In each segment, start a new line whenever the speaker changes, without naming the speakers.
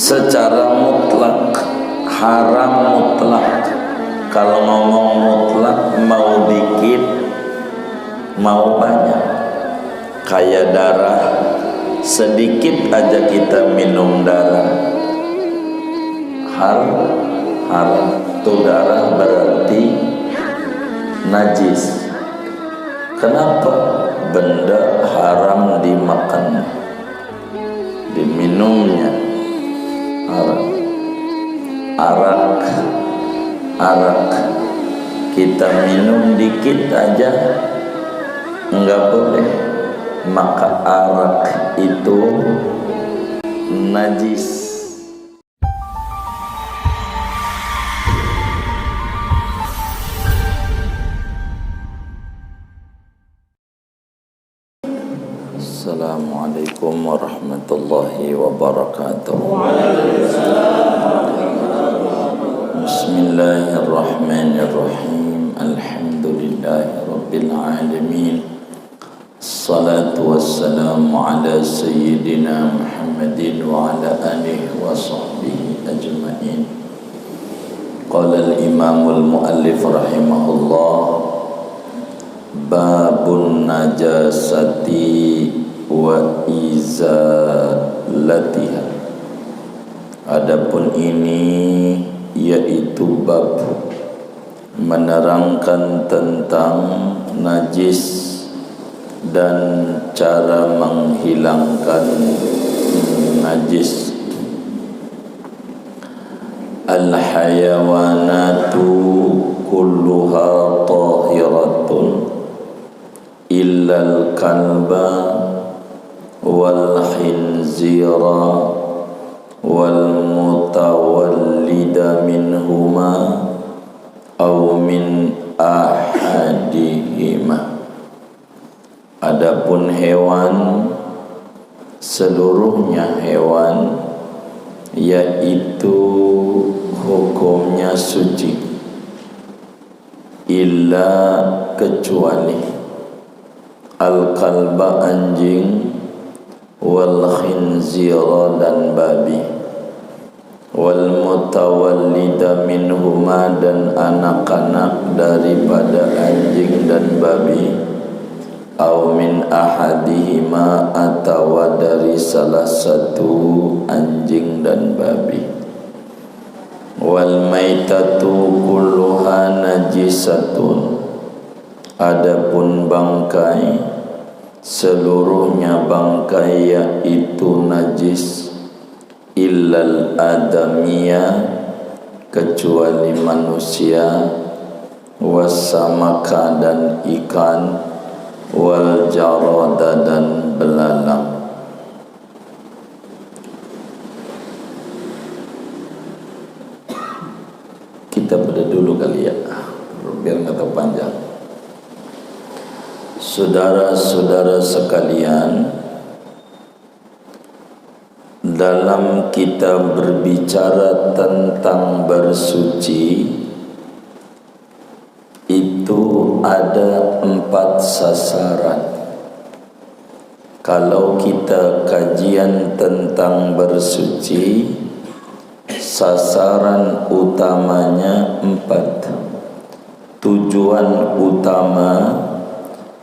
secara mutlak haram mutlak. Kalau ngomong mutlak, mau dikit mau banyak, kayak darah, sedikit aja kita minum darah haram. Itu darah berarti najis. Kenapa? Benda haram dimakan, diminumnya haram. Arak kita minum dikit aja enggak boleh, maka arak itu najis. Assalamualaikum warahmatullahi wabarakatuh. Bismillahirrahmanirrahim. Alhamdulillahi rabbil alamin. Assalatu wassalamu ala sayyidina Muhammadin wa ala alihi wa sahbihi ajma'in. Qala al-imamul muallif rahimahullah, babun najasati wa izalatiha. Adapun ini yaitu bab menerangkan tentang najis dan cara menghilangkan najis. Al-hayawanatu kulluha tahiratun illal kalba wal khinzira wal mutawallida minhuma aw min ahadihima. Adapun hewan, seluruhnya hewan yaitu hukumnya suci, illa kecuali al-kalba anjing, wal khinzira dan babi, wal mutawallida minhuma dan anak-anak daripada anjing dan babi, aw min ahadihima atau dari salah satu anjing dan babi. Wal maitatu kulluha najisatun. Adapun bangkai, seluruhnya bangkai yaitu najis, illal adamiyah kecuali manusia, wasamaka dan ikan, wal jarada dan belalang. Kita pada dulu kali ya, biar nggak terpanjang. Saudara-saudara sekalian, dalam kita berbicara tentang bersuci, itu ada 4 sasaran. Kalau kita kajian tentang bersuci, sasaran utamanya 4. Tujuan utama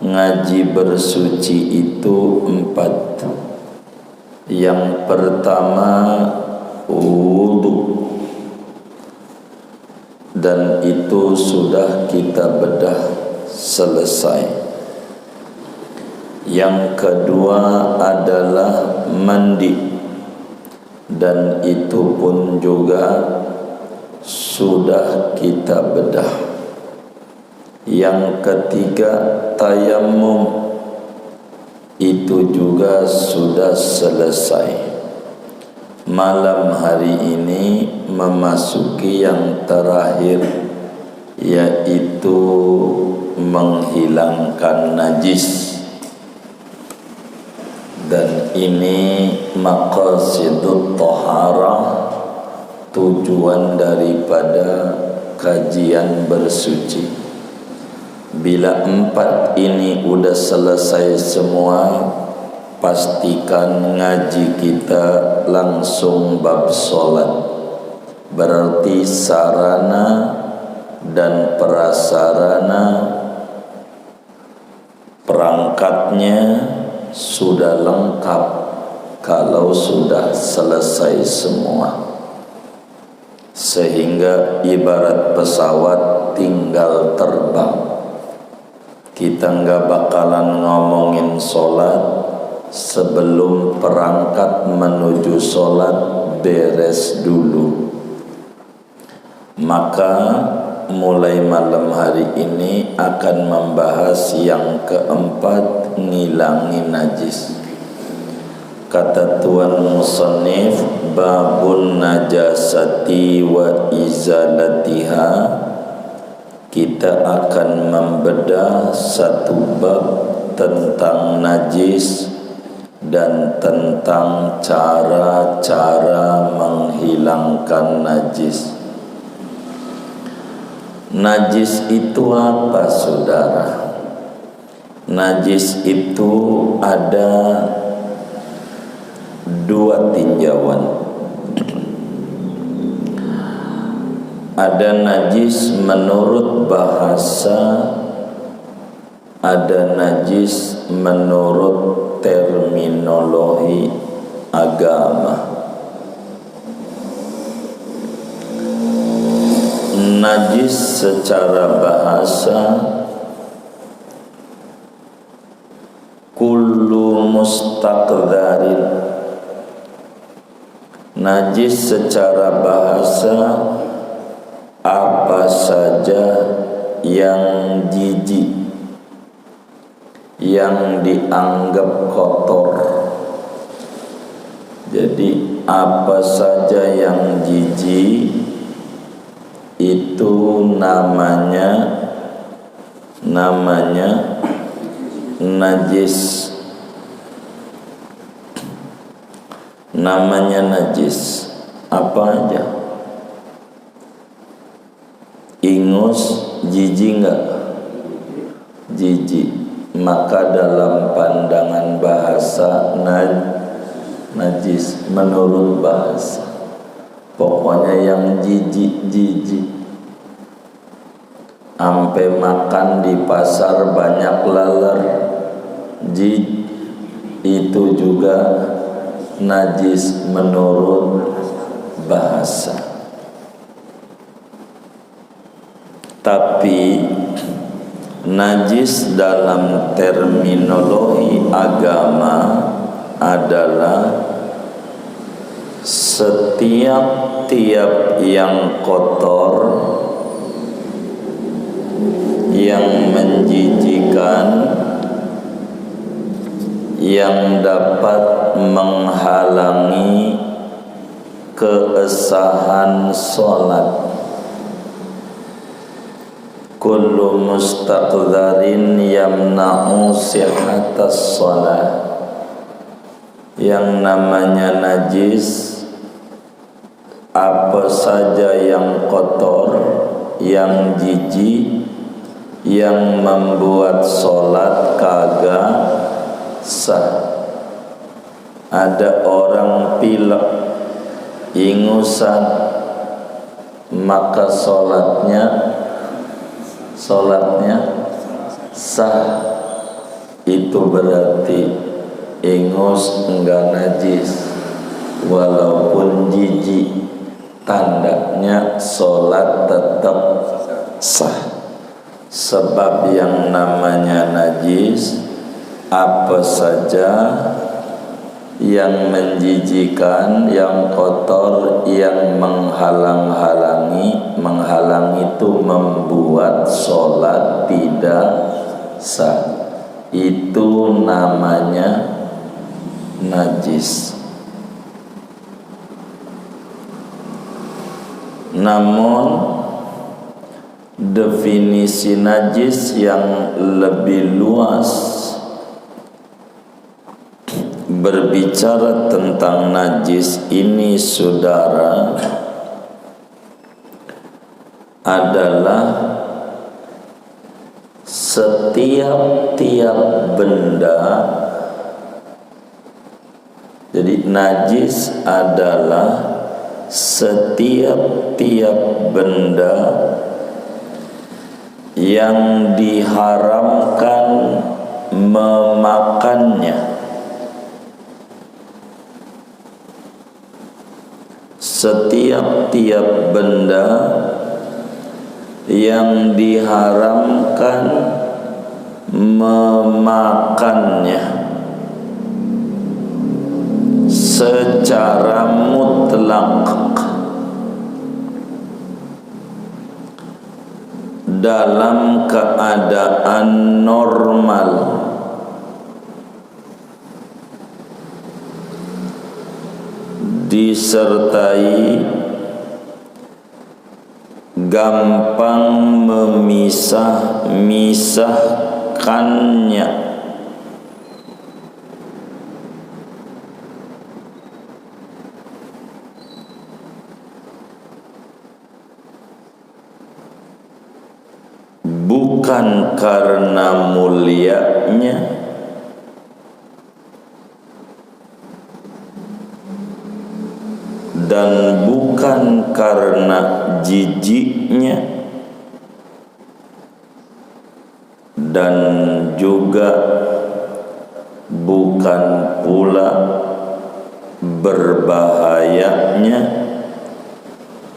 ngaji bersuci itu 4. Yang pertama wudu, dan itu sudah kita bedah selesai. Yang kedua adalah mandi, dan itu pun juga sudah kita bedah. Yang ketiga tayammum, itu juga sudah selesai. Malam hari ini memasuki yang terakhir, yaitu menghilangkan najis. Dan ini maqasidut taharah, tujuan daripada kajian bersuci. Bila 4 ini udah selesai semua, pastikan ngaji kita langsung bab solat. Berarti sarana dan prasarana perangkatnya sudah lengkap kalau sudah selesai semua, sehingga ibarat pesawat tinggal terbang. Kita nggak bakalan ngomongin solat sebelum perangkat menuju solat beres dulu. Maka mulai malam hari ini akan membahas yang keempat, ngilangi najis. Kata Tuan Musannif, babun najasati wa izalatiha. Kita akan membedah satu bab tentang najis dan tentang cara-cara menghilangkan najis. Najis itu apa, saudara? Najis itu ada dua tinjauan. Ada najis menurut bahasa, ada najis menurut terminologi agama. Najis secara bahasa kullu mustaqdharin. Najis secara bahasa apa saja yang jijik, yang dianggap kotor. Jadi apa saja yang jijik itu namanya najis. Namanya najis. Apa aja? Ingus jijik enggak? Jijik. Maka dalam pandangan bahasa najis menurut bahasa, pokoknya yang jijik. Ampe makan di pasar banyak laler, itu juga najis menurut bahasa. Tapi najis dalam terminologi agama adalah setiap yang kotor, yang menjijikan, yang dapat menghalangi keesahan sholat. Kullu mustaqdharin yamna'u sihhatas shalah. Yang namanya najis apa saja yang kotor, yang jijik, yang membuat sholat kagak sah. Ada orang pilek, ingusan, maka sholatnya sah. Itu berarti ingus enggak najis walaupun jijik, tandanya sholat tetap sah. Sebab yang namanya najis apa saja yang menjijikan, yang kotor, yang menghalang-halangi. Menghalang itu membuat sholat tidak sah. Itu namanya najis. Namun definisi najis yang lebih luas berbicara tentang najis ini, saudara, adalah setiap benda Jadi najis adalah setiap benda yang diharamkan memakannya. Setiap benda yang diharamkan memakannya secara mutlak dalam keadaan normal, disertai gampang memisah-misahkannya. Bukan karena mulianya, dan bukan karena jijiknya, dan juga bukan pula berbahayanya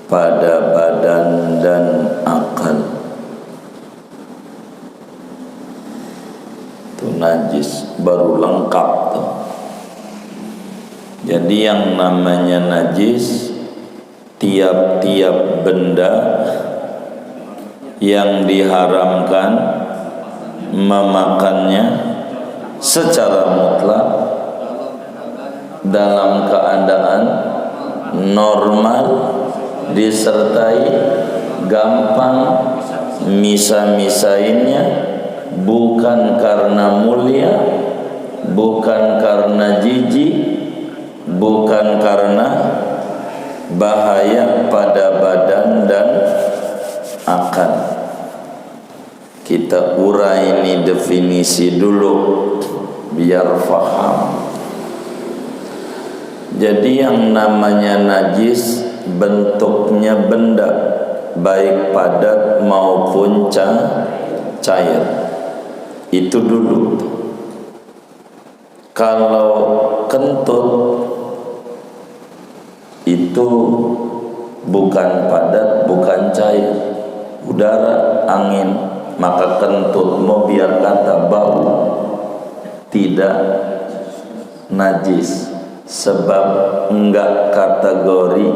pada badan dan akal. Itu najis, baru lengkap tuh. Jadi yang namanya najis, tiap benda yang diharamkan memakannya secara mutlak dalam keadaan normal, disertai gampang misah-misahinnya, bukan karena mulia, bukan karena jijik, bukan karena bahaya pada badan dan akal. Kita urai ini definisi dulu biar faham. Jadi yang namanya najis bentuknya benda, baik padat maupun cair. Itu dulu. Kalau kentut itu bukan padat, bukan cair, udara, angin, maka kentut mau biar kata bau tidak najis, sebab enggak kategori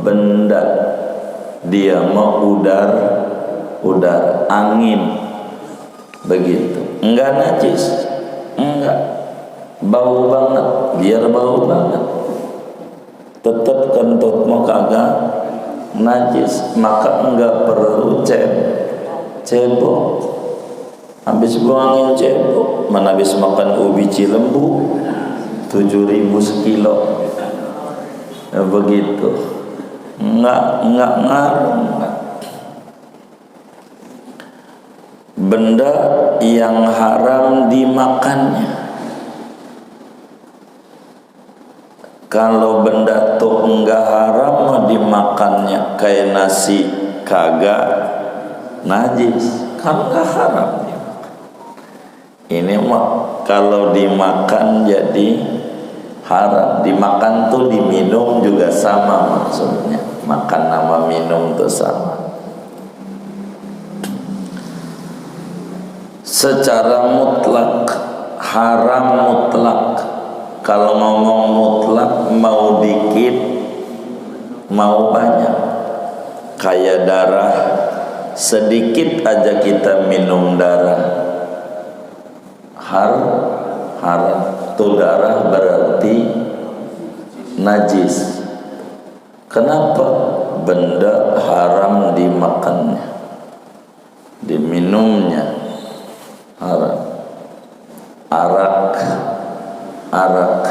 benda, dia mau udara, angin, begitu, enggak najis, enggak bau banget, biar bau banget, tetap kentutmu kagak najis, maka enggak perlu cebok. Habis buangin cebok, mana habis makan ubi cilembu 7.000 sekilo, ya begitu, enggak ngaruh. Benda yang haram dimakannya. Kalau benda tuh enggak haram dimakannya, kayak nasi kagak najis, kan enggak haram dimakan. Ini mah kalau dimakan jadi haram. Dimakan tuh diminum juga sama maksudnya. Makan sama minum tuh sama. Secara mutlak haram mutlak. Kalau ngomong mutlak, mau dikit mau banyak, kayak darah, sedikit aja kita minum darah haram. Tuh darah berarti najis. Kenapa? Benda haram dimakannya, diminumnya haram. Arak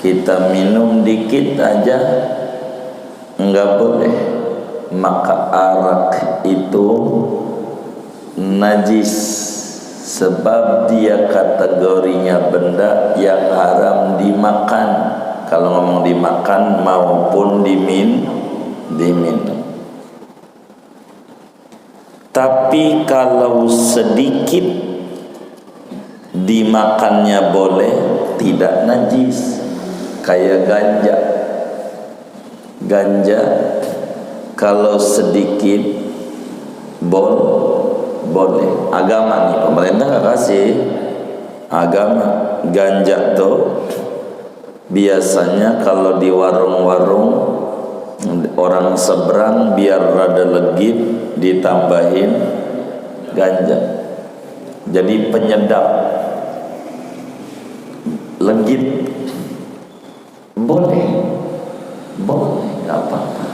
kita minum dikit aja enggak boleh, maka arak itu najis sebab dia kategorinya benda yang haram dimakan. Kalau ngomong dimakan maupun diminum. Tapi kalau sedikit dimakannya boleh, tidak najis. Kayak ganja kalau sedikit boleh. Agama nih, pemerintah nggak kasih. Agama ganja tuh biasanya kalau di warung-warung orang seberang biar rada legit ditambahin ganja, jadi penyedap legit. Boleh nggak apa-apa.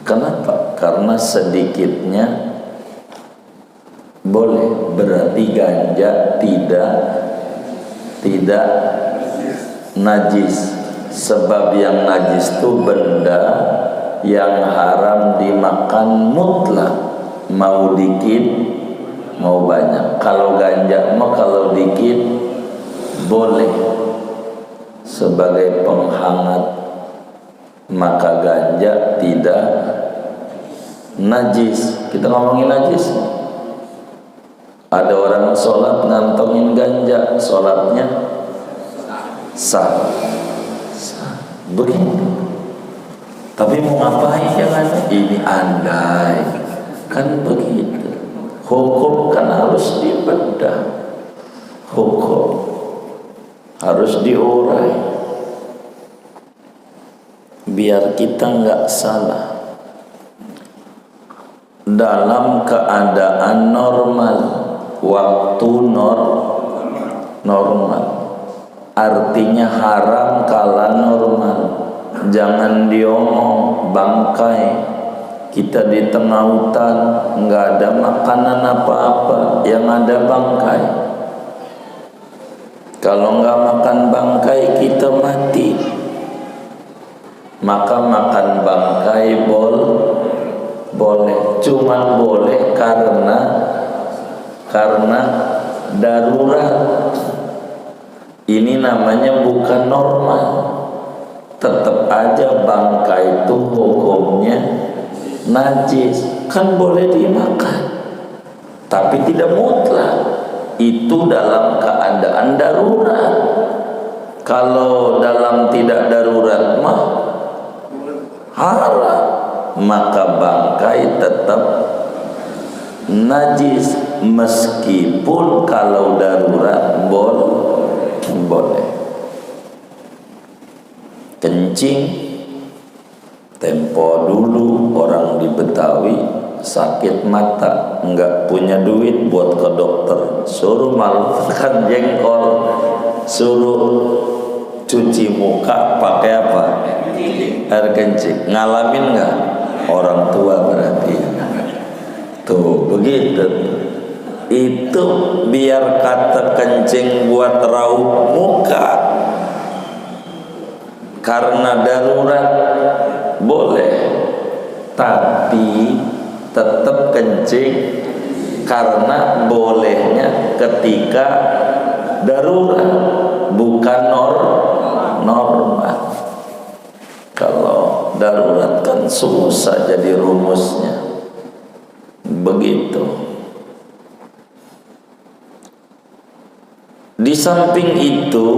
Kenapa? Karena sedikitnya boleh, berarti ganja tidak najis. Sebab yang najis itu benda yang haram dimakan mutlak, mau dikit mau banyak. Kalau ganja mah kalau dikit boleh sebagai penghangat, maka ganja tidak najis. Kita ngomongin najis, ada orang sholat ngantongin ganja, sholatnya sah. Begitu. Tapi mau ngapain jangan ini andai kan begitu. Hukum kan harus dibedah, hukum harus diurai biar kita nggak salah. Dalam keadaan normal, waktu normal, artinya haram kala normal. Jangan diomong bangkai, kita di tengah hutan nggak ada makanan apa-apa, yang ada bangkai. Kalau nggak makan bangkai kita mati. Maka makan bangkai boleh, cuman boleh karena darurat. Ini namanya bukan normal. Tetap aja bangkai itu hukumnya najis, kan boleh dimakan, tapi tidak mutlak. Itu dalam keadaan darurat. Kalau dalam tidak darurat mah haram, maka bangkai tetap najis meskipun kalau darurat boleh. Kencing, tempo dulu orang di Betawi sakit mata, enggak punya duit buat ke dokter, suruh makan jengkol, suruh cuci muka pakai apa? Air kencing. Ngalamin enggak? Orang tua berarti. Tuh begitu. Itu biar kata kencing buat raup muka, karena darurat boleh, tapi tetap kencing karena bolehnya ketika darurat, bukan normal. Kalau darurat kan susah jadi rumusnya. Begitu. Di samping itu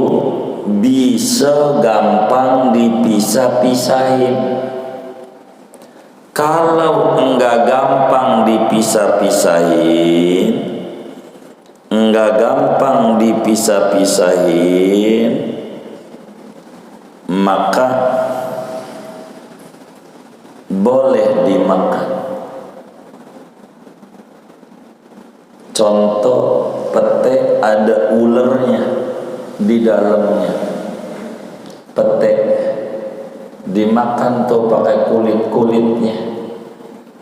bisa gampang dipisah-pisahin. Kalau enggak gampang dipisah-pisahin, maka boleh dimakan. Contoh, pete ada ulernya di dalamnya. Pete dimakan tuh pakai kulit-kulitnya,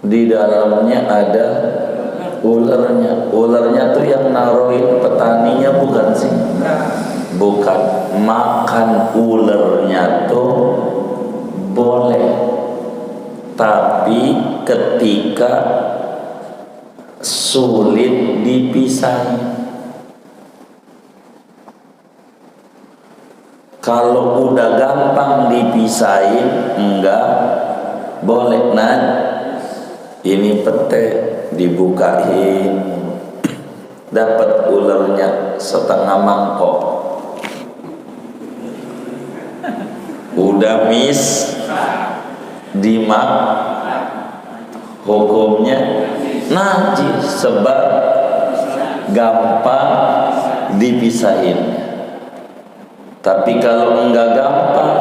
di dalamnya ada ulernya. Ulernya tuh yang naruhin petaninya bukan sih? Bukan. Makan ulernya tuh boleh, tapi ketika sulit dipisahin. Kalau udah gampang dipisahin, enggak boleh. Nah, ini pete dibukain, dapat ularnya setengah mangkok, udah miss dimak, hukumnya najis sebab gampang dipisahin. Tapi kalau enggak gampang,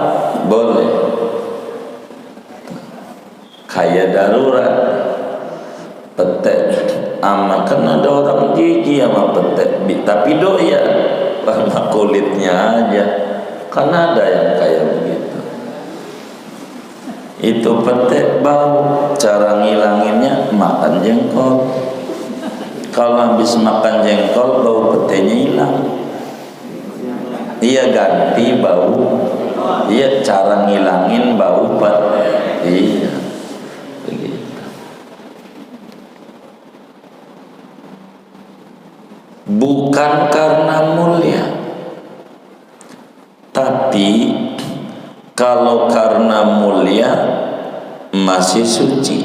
boleh. Kayak darurat, petek ama, kan ada orang gigi sama petek, tapi doyan warna kulitnya aja. Kan ada yang kayak begitu. Itu petek bau, cara ngilanginnya makan jengkol. Kalau habis makan jengkol, bau peteknya hilang. Iya, ganti bau. Iya, cara ngilangin bau petek. Iya, begitu. Bukan karena mulia, tapi kalau karena mulia masih suci.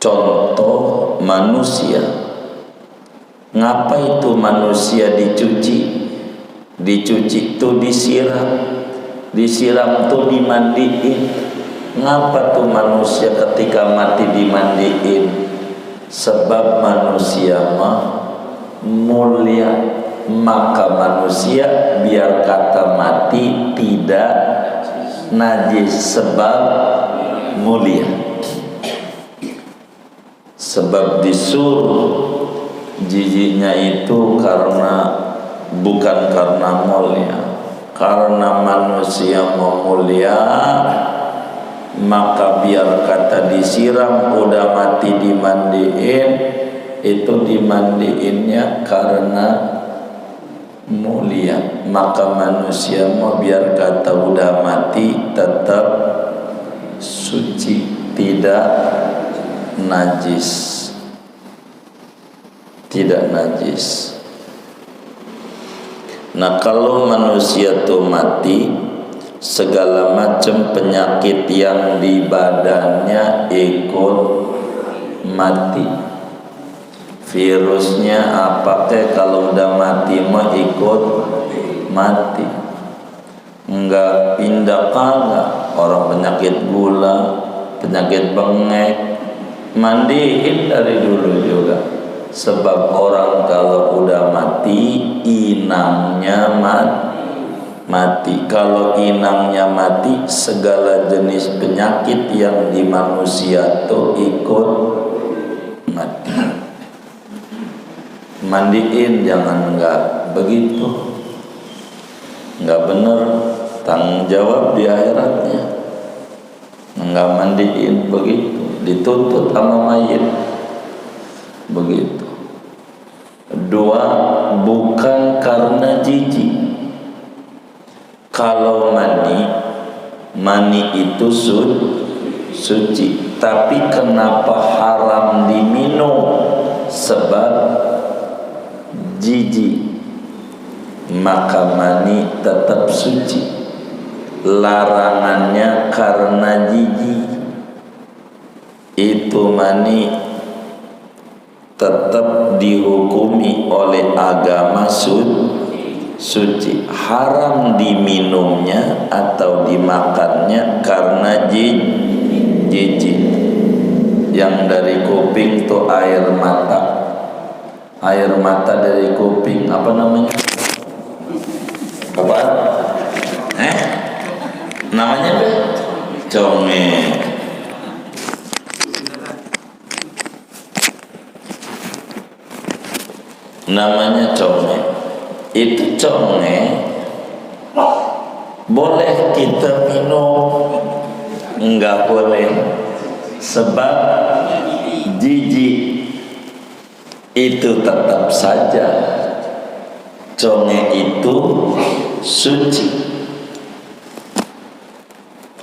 Contoh manusia. Ngapa itu manusia dicuci? Dicuci itu disiram. Disiram itu dimandiin. Ngapa tuh manusia ketika mati dimandiin? Sebab manusia mah mulia, maka manusia biar kata mati tidak najis sebab mulia. Sebab disuruh jijinya itu karena bukan karena mulia, karena manusia mau mulia, maka biar kata disiram udah mati dimandiin, itu dimandiinnya karena mulia. Maka manusia mau biar kata udah mati tetap suci, tidak najis, tidak najis. Nah, kalau manusia tuh mati, segala macam penyakit yang di badannya ikut mati. Virusnya apa kek, kalau udah mati mah ikut mati. Enggak pindah kagak. Orang penyakit gula, penyakit bengek, mandiin dari dulu juga. Sebab orang kalau udah mati, inangnya mati. Kalau inangnya mati, segala jenis penyakit yang di manusia tuh ikut mati. Mandiin, jangan enggak begitu. Enggak bener, tanggung jawab di akhiratnya. Enggak mandiin begitu, dituntut sama mayit. Begitu. Dua, bukan karena jijik. Kalau mani itu suci, tapi kenapa haram diminum? Sebab jijik. Maka mani tetap suci. Larangannya karena jijik. Itu mani tetap dihukumi oleh agama suci. Haram diminumnya atau dimakannya karena jijik. Yang dari kuping tuh air mata. Air mata dari kuping, apa namanya? Apa? Namanya apa? Conge. Namanya conge. Itu conge boleh kita minum, enggak boleh sebab jijik. Itu tetap saja conge itu suci.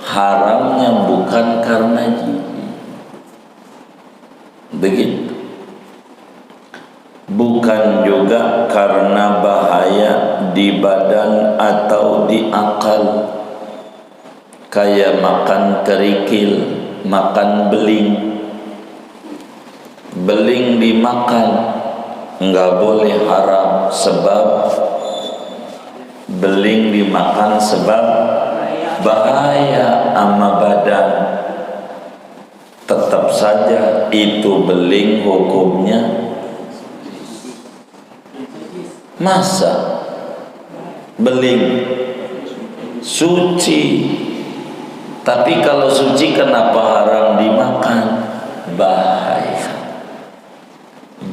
Haramnya bukan karena jijik. Begitu. di badan atau di akal, kayak makan kerikil, makan beling. Beling dimakan enggak boleh, haram, sebab beling dimakan sebab bahaya ama badan. Tetap saja itu beling hukumnya masa beling suci. Tapi kalau suci kenapa haram dimakan? Bahaya.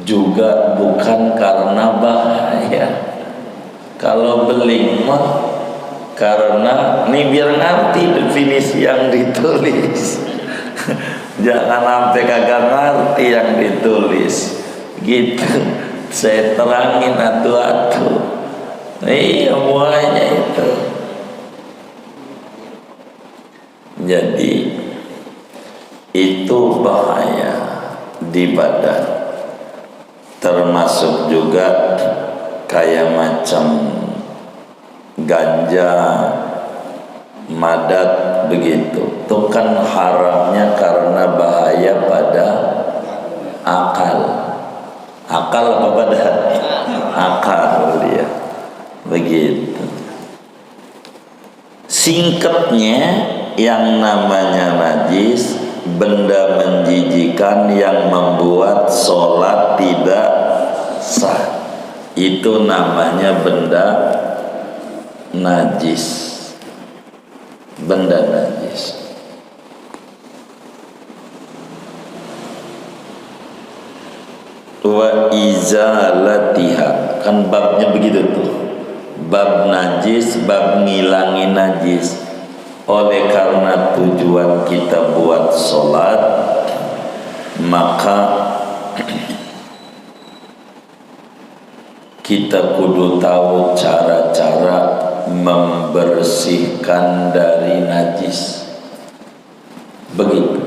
Juga bukan karena bahaya. Kalau beling mah karena, ini biar ngerti definisi yang ditulis. Jangan sampai kagak ngerti yang ditulis. Gitu. Saya terangin atu-atu. Iya, semuanya itu. Jadi itu bahaya di badan. Termasuk juga kayak macam ganja, madat, begitu. Itu kan haramnya karena bahaya pada akal. Akal apa badan? Akal dia. Begitu. Singkatnya, yang namanya najis, benda menjijikan yang membuat sholat tidak sah, itu namanya benda najis. Benda najis. Wa izalatiha, kan babnya begitu tuh. Bab najis, bab ngilangin najis. Oleh karena tujuan kita buat sholat, maka kita kudu tahu cara-cara membersihkan dari najis. Begitu.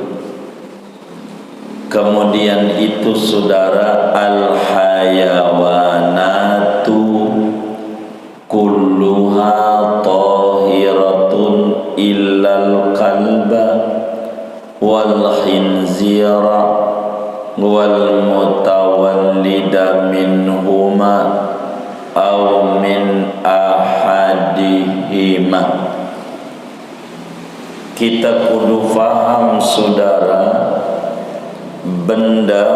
Kemudian itu saudara, al-hayawanatu kulluha tahiratun illal qalba wal khinzira wal mutawallida minhuma aw min ahadihima. Kita kudu faham saudara, benda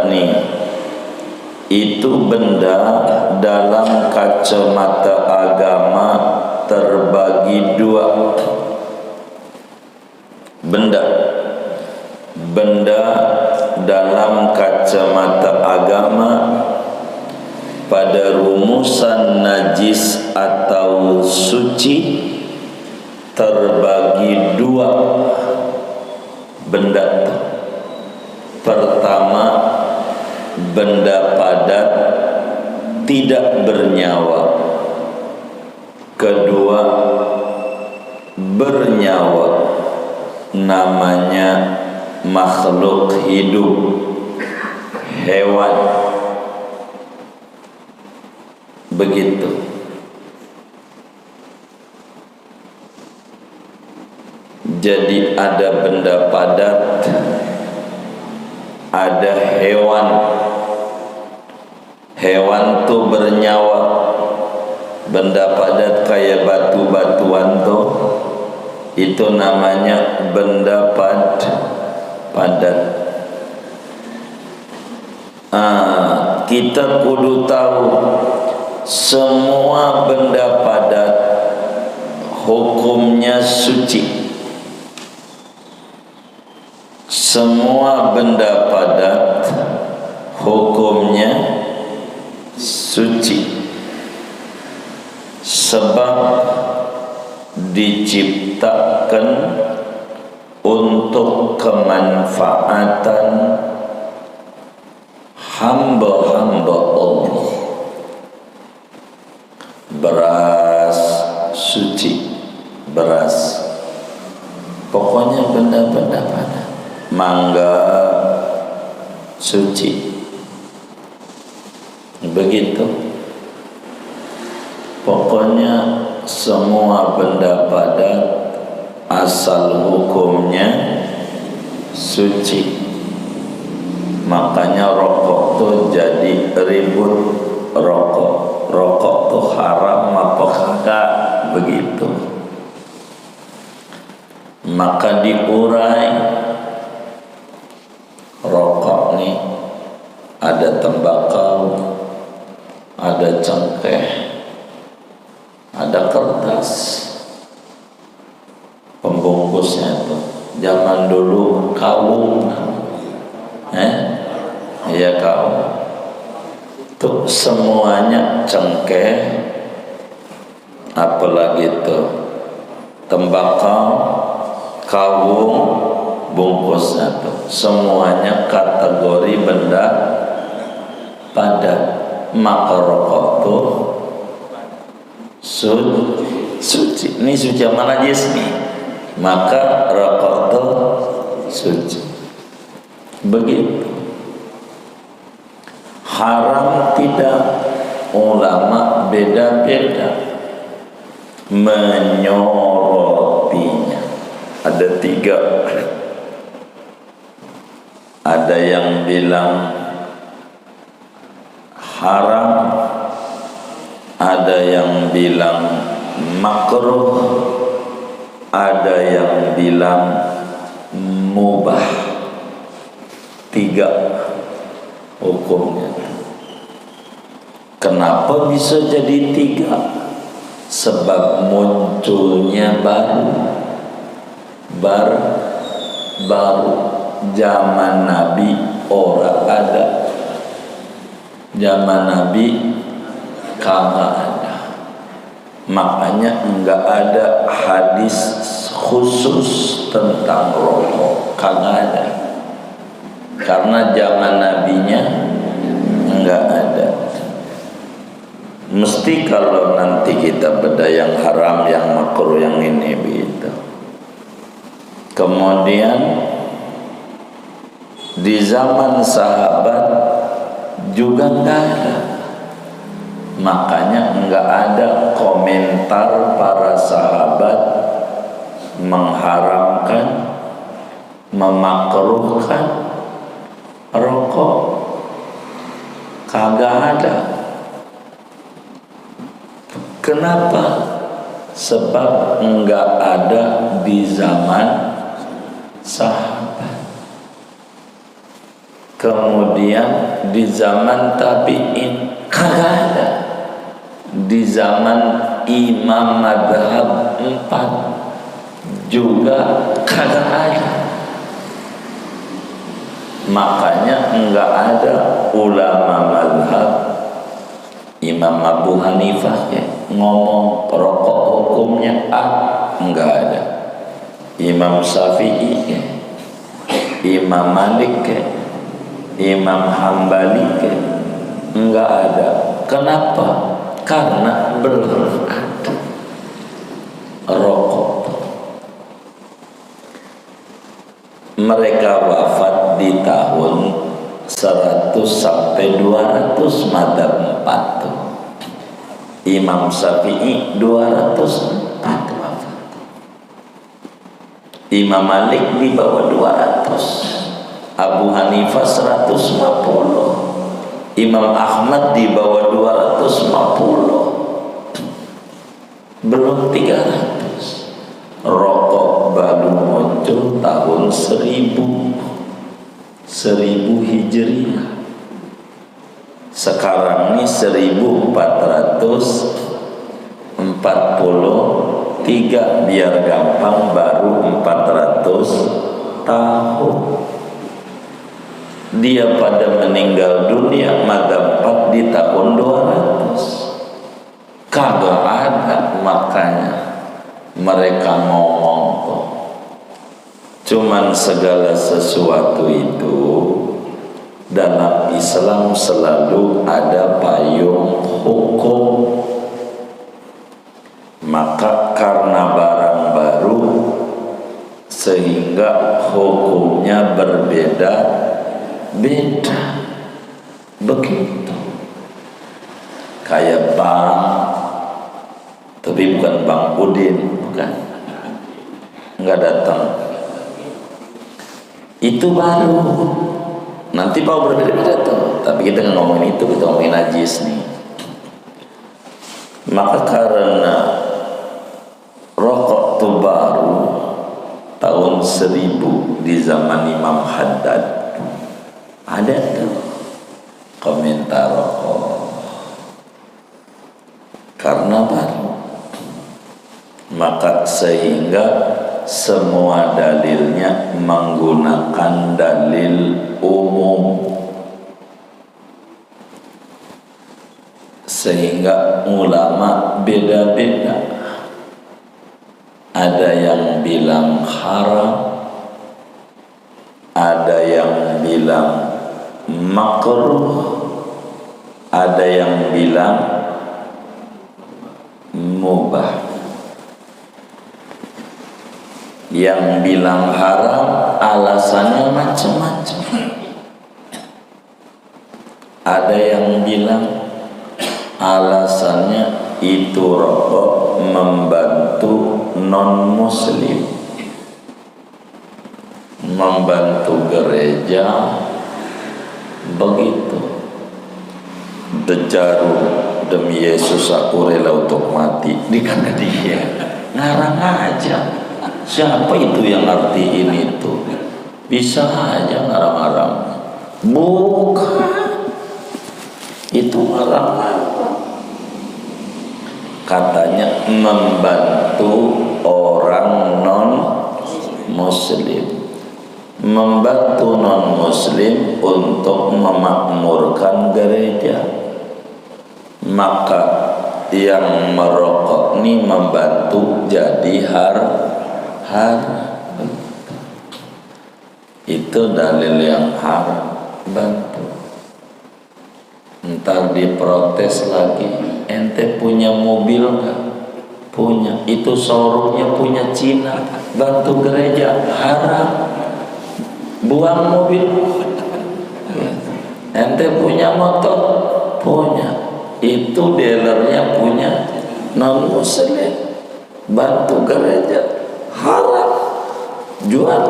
nih itu benda dalam kacamata agama terbagi dua. Benda dalam kacamata agama pada rumusan najis atau suci terbagi dua. Benda pertama, benda padat tidak bernyawa. Kedua, bernyawa, namanya makhluk hidup, hewan. Begitu. Jadi ada benda padat, ada hewan. Hewan tuh bernyawa. Benda padat kayak batu-batuan tuh, itu namanya benda padat. Kita kudu tahu semua benda padat hukumnya suci. Semua benda padat hukumnya suci, sebab diciptakan untuk kemanfaatan hamba-hamba Allah. Beras suci, beras, pokoknya benda-benda padat. Mangga suci. Begitu. Pokoknya semua benda padat asal hukumnya suci. Makanya rokok tuh jadi ribut. Rokok tuh haram apa kagak, begitu. Maka diurai, rokok nih ada tembakau, ada cengkeh, ada kertas pembungkusnya itu. Zaman dulu kawung, ya kawung tuh semuanya cengkeh, apalagi tuh tembakau, kawung, bungkusnya tuh semuanya kategori benda padat. Maka rokok tuh suci. Ini suci sama najis nih, maka rokok tuh suci. Begitu. Haram tidak, ulama beda-beda menyorotinya. Ada 3. Ada yang bilang haram, ada yang bilang makruh, ada yang bilang mubah. 3 hukumnya. Kenapa bisa jadi 3? Sebab munculnya baru zaman Nabi ora ada, zaman Nabi kagak ada. Makanya enggak ada hadis khusus tentang rokok, kagak ada. Karena zaman Nabinya enggak ada. Mesti kalau nanti kita beda yang haram, yang makruh, yang ini begitu. Kemudian di zaman sahabat juga enggak ada. Makanya enggak ada komentar para sahabat mengharamkan, memakruhkan rokok. Kagak ada. Kenapa? Sebab enggak ada di zaman sahabat. Kemudian di zaman tabi'in kagak ada. Di zaman imam madhab 4 juga kagak ada. Makanya enggak ada ulama madhab Imam Abu Hanifah ya ngomong rokok hukumnya enggak ada. Imam Syafi'i ya, Imam Malik ya, Imam Hambali ya, enggak ada. Kenapa? Karena belum ada rokok. Mereka wafat di tahun 100 sampai 200 madzhab 4 tuh. Imam Syafi'i 204 wafat. Imam Malik di bawah 200. Abu Hanifah 150. Imam Ahmad di bawah 250. Belum 300. Rokok baru muncul tahun 1000 Hijriah. Sekarang ini 1443, biar gampang baru 400 tahun. Dia pada meninggal dunia madzhab 4 di tahun 200. Kagak ada, makanya mereka ngomong kok. Cuman segala sesuatu itu dalam Islam selalu ada payung hukum. Maka karena barang baru sehingga hukumnya berbeda-beda. Begitu. Kayak bank Tapi bukan Bang Udin, bukan, nggak datang. Itu baru nanti mau berbeda-beda tuh. Tapi kita nggak ngomongin itu, kita ngomongin najis nih. Maka karena rokok itu baru tahun 1000 di zaman Imam Haddad, ada tuh komentar rokok karena baru. Maka sehingga semua dalilnya menggunakan dalil umum, sehingga ulama beda-beda. Ada yang bilang haram, ada yang bilang makruh, ada yang bilang mubah. Yang bilang haram alasannya macam-macam. Ada yang bilang alasannya itu rokok membantu non muslim, membantu gereja, begitu. Dejaru demi Yesus aku rela untuk mati, dikata dia ngarang aja. Siapa itu yang ngertiin itu? Bisa aja ngarang-ngarang. Bukan, itu ngarang-ngarang. Katanya membantu orang non muslim, membantu non muslim untuk memakmurkan gereja. Maka yang merokok ini membantu jadi haram. Itu dalil yang haram, bantu. Ntar diprotes lagi, ente punya mobil nggak? Punya. Itu showroomnya punya Cina, bantu gereja, haram. Buang mobil. Ente punya motor? Punya. Itu dealernya punya non muslim, bantu gereja, haram. Jual,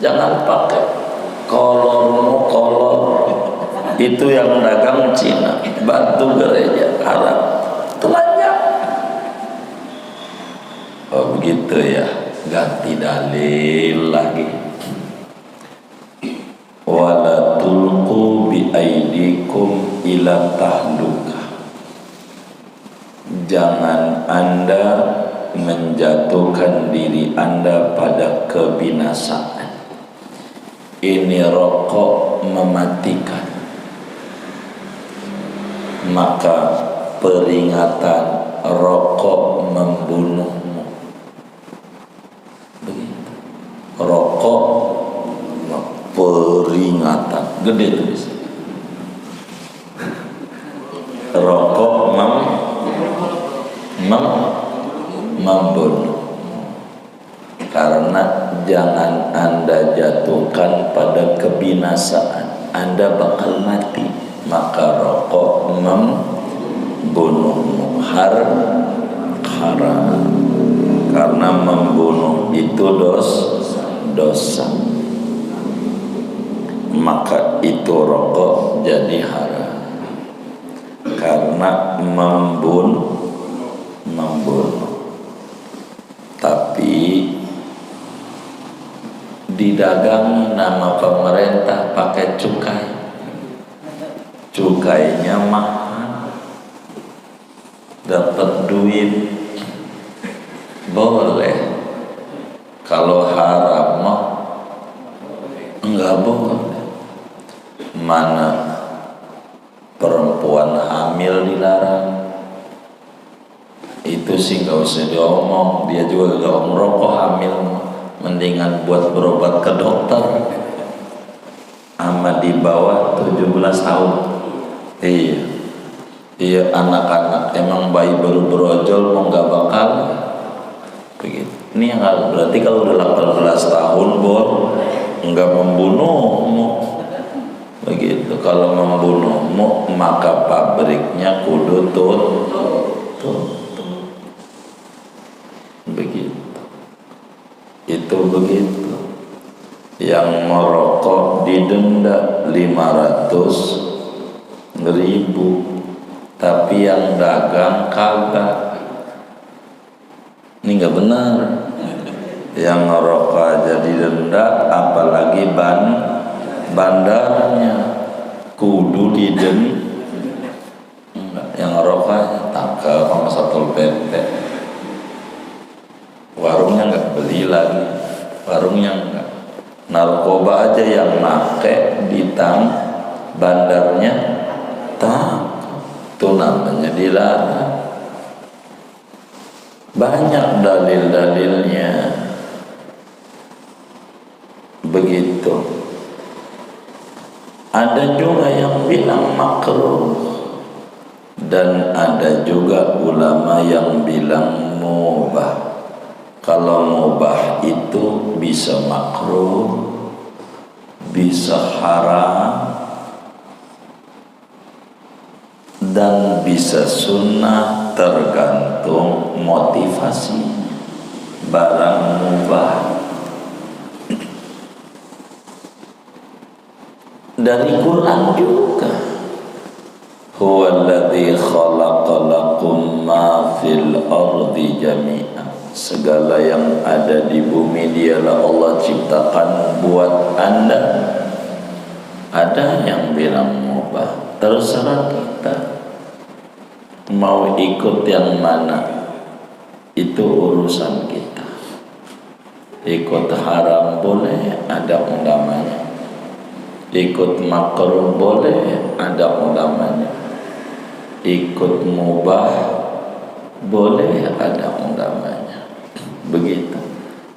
jangan pakai kolor. Itu yang dagang Cina, bantu gereja, haram. Telanjang. Oh begitu ya, ganti dalil lagi. Wala tulqu bi aidikum ila tahluka. Jangan Anda menjatuhkan diri Anda pada kebinasaan. Ini rokok mematikan. Maka peringatan rokok membunuhmu. Begitu. Rokok peringatan gede tulis. Rokok membunuh. Karena jangan Anda jatuhkan pada kebinasaan, Anda bakal mati. Maka rokok membunuhmu, haram. Karena membunuh itu dosa. Maka itu rokok jadi haram karena membunuh. Tapi didagangi nama pemerintah pakai cukai. Cukainya mahal, dapat duit, boleh. Kalau haram mah enggak boleh. Mana perempuan hamil dilarang, itu sih nggak usah diomong. Dia juga gak merokok hamil, mendingan buat berobat ke dokter. Sama di bawah 17 tahun. Iya anak-anak, emang bayi baru berojol mau nggak bakal begitu. Ini yang berarti kalau udah 18 tahun bor nggak membunuhmu begitu. Kalau membunuhmu maka pabriknya kudu tutup. yang merokok didenda 500.000, tapi yang dagang kagak. Ini nggak benar. Yang ngerokok aja didenda, apalagi bandarnya kudu didenda. Yang ngerokok aja tangkap sama Satpol PP, warungnya nggak beli lagi, warungnya nggak. Narkoba aja yang make ditang, bandarnya itu namanya dilarang. Banyak dalil-dalilnya begitu. Ada juga yang bilang makruh, dan ada juga ulama yang bilang mubah. Kalau mubah itu bisa makruh, bisa haram, dan bisa sunnah, tergantung motivasi. Barang mubah dari Quran juga, huwallazi khalaqa lakum ma fil ardi jami'an, segala yang ada di bumi dialah Allah ciptakan buat Anda. Ada yang bilang mubah, terserah kita mau ikut yang mana, itu urusan kita. Ikut haram boleh, ada undamanya. Ikut makruh boleh, ada undamanya. Ikut mubah boleh, ada undamanya. Begitu.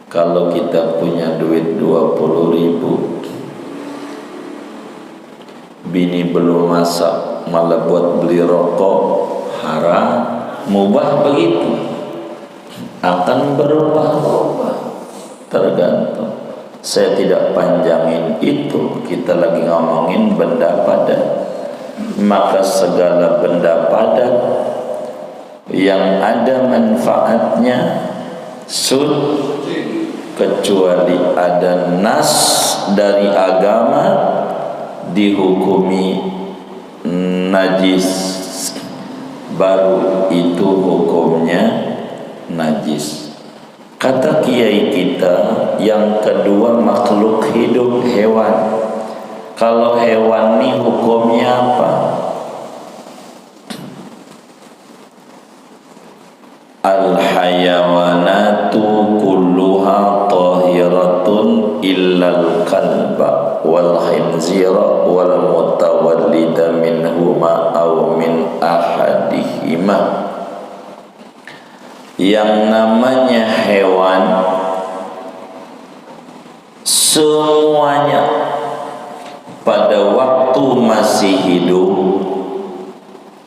Kalau kita punya duit 20.000, bini belum masak, malah buat beli rokok, haram. Mubah begitu, akan berubah-ubah, tergantung. Saya tidak panjangin itu, kita lagi ngomongin benda padat. Maka segala benda padat yang ada manfaatnya kecuali ada nas dari agama dihukumi najis, baru itu hukumnya najis. Kata kiai kita yang kedua, makhluk hidup, hewan. Kalau hewan ini hukumnya apa? Al-hayawanatu kulluha tahiratun illal kalba wal khinzira wal mutawallida minhuma aw min ahadihima. Yang namanya hewan semuanya pada waktu masih hidup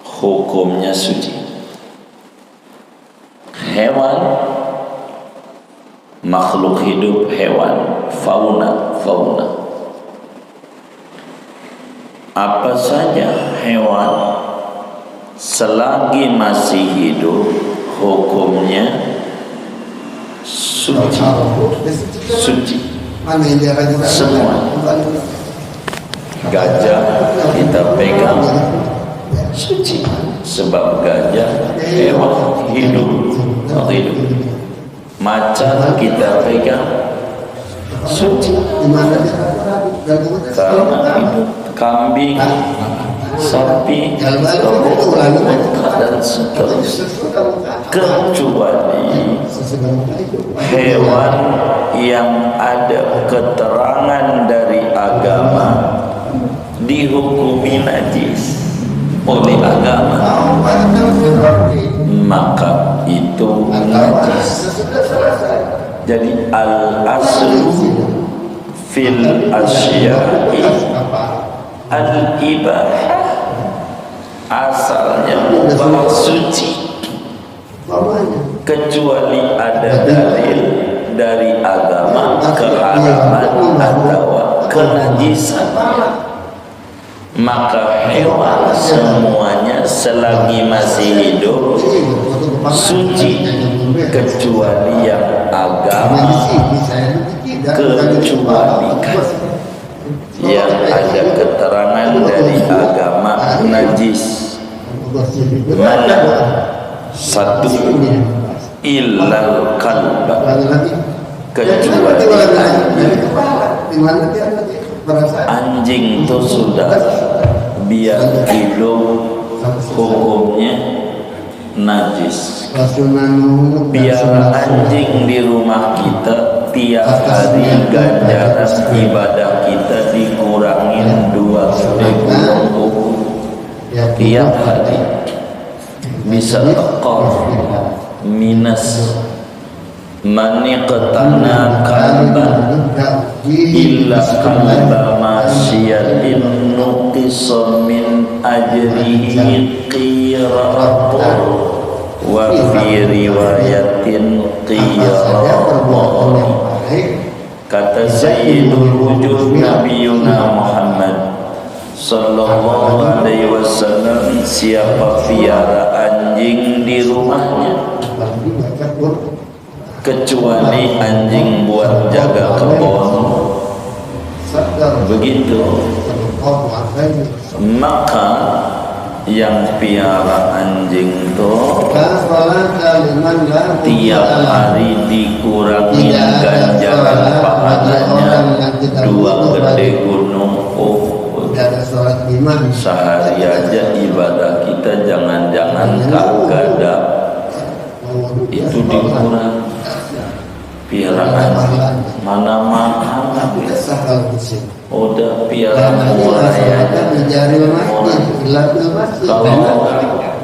hukumnya suci. Hewan, makhluk hidup, hewan, fauna. Apa saja hewan selagi masih hidup hukumnya suci. Semua. Gajah kita pegang suci, sebab gajah hewan hidup. Macan kita pegang suci karena hidup. Kambing, sapi, kebo, dan seterusnya. Kecuali hewan yang ada keterangan dari agama dihukumi najis oleh agama, maka itu najis. Jadi al-aslu fil asya'i al-ibahah, asalnya mubah suci, kecuali ada dalil dari agama keharaman atau kenajisan. Maka hewan semuanya selagi masih hidup suci, kecuali yang agama kecualikan. najis. Mana? Satu, illal kalba, kecuali anjing itu sudah biar hidup hukumnya najis. Biar anjing di rumah kita tiap hari ganjaran ibadah kita dikurangin 2 hukum tiap hari, bisa tekor minus maniqtana kalban illa kalba masyiatin nuqisa min ajrihi qiratun wa fi riwayatin qiratun. Kata Sayyidul Wujud Nabiyuna Muhammad sallallahu alaihi wasallam, siapa piara anjing di rumahnya kecuali anjing buat jaga kebun, begitu, maka yang piara anjing itu tiap hari dikurangi ganjaran pahalanya 2 gede gunung Uhud. Sehari aja ibadah kita jangan-jangan kagak ada, itu dikurang. Piara anjing mana mahal, udah piara murah aja. Kalau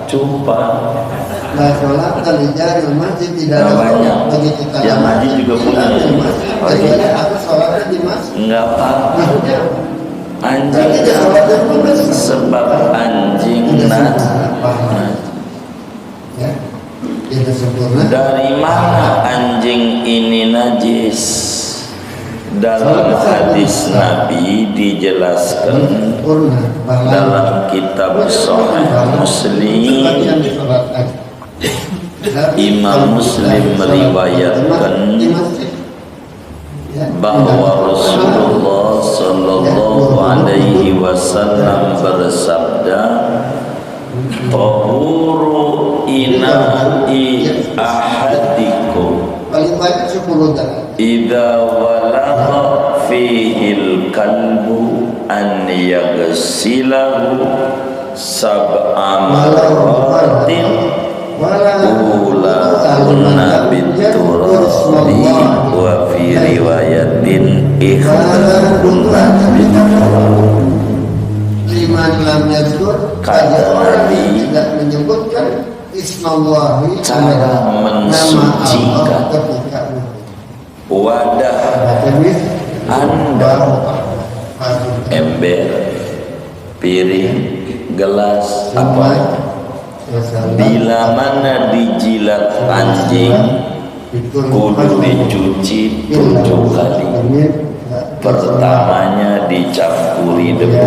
cupang banyak, yang haji juga punya. Enggak apa-apa, anjing sebab anjing dari mana anjing ini najis? Dalam hadis Nabi dijelaskan dalam kitab Sahih Muslim. Imam Muslim meriwayatkan bahwa Rasulullah sallallahu alaihi wasallam bersabda, tahuru ina'i ahadikum idza walagha fihil kalbu an yaghsilahu sab'a marratin ulahunna biturabi wa fi riwayatin ikhlasuna biturabi. Kata Nabi, tidak menyebutkan Ismallahi, cara mensucikan wadah Anda, ember, piring, gelas, apa, bila mana dijilat anjing kudu dicuci 7 kali. Pertamanya dicampuri debu,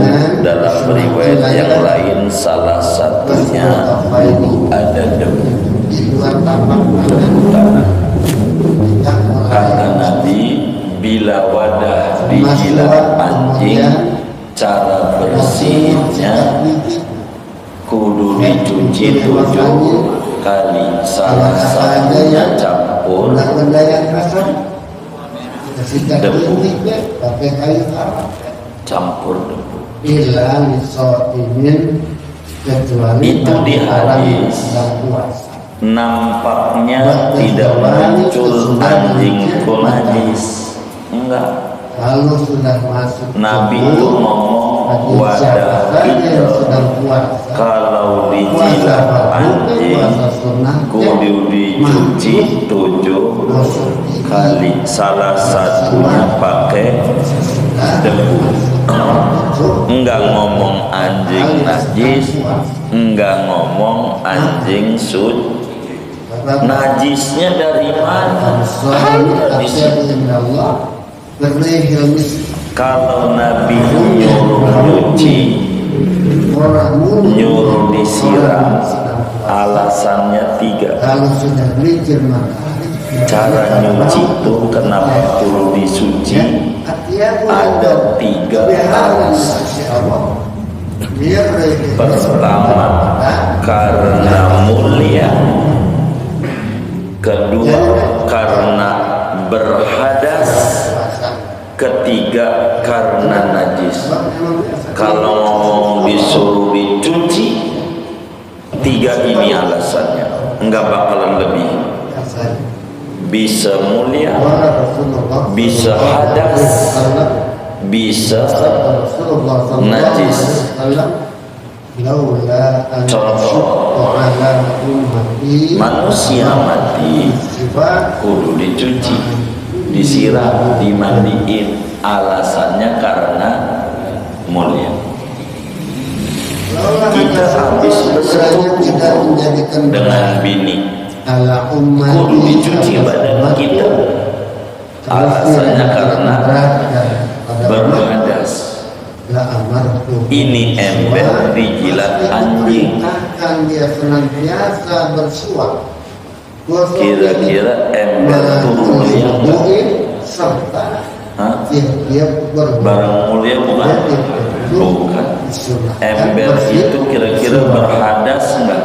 dalam riwayat yang lain salah satunya ada debu tanah. Kata Nabi, bila wadah dijilat anjing, cara bersihnya kudu dicuci 7 kali, salah satunya campur debu, campur debu. Itu di hadis. Nampaknya tidak muncul anjing najis, enggak.
Kalau sudah masuk
Nabi itu ngomong wadah itu kalau dijilat anjing kudu dicuci 7 kali, salah satunya pakai debu. Enggak ngomong anjing najis, enggak ngomong anjing suci. Najisnya dari mana? Ada di situ. Kalau Nabi nyuruh nyuci, nyuruh disiram, alasannya 3. Cara nyuci itu kenapa perlu disuci? Ada 3 alasan.
Dia
Pertama, karena mulia. Kedua, karena berhadas. Ketiga, karena najis. Kalau ngomong disuruh dicuci, tiga ini alasannya, enggak bakalan lebih. Bisa mulia, bisa hadas, bisa najis. Contoh, manusia mati kudu dicuci, disiram, dimandiin. Alasannya karena mulia. Kita habis bersetubuh dengan bini, kudu dicuci badan kita. Alasannya karena berhadas. Ini ember dijilat anjing.
Dia senantiasa bersuap.
Kira-kira ember itu mulia
serta
barang mulia bukan? Bukan. Ember itu kira-kira berhadas enggak?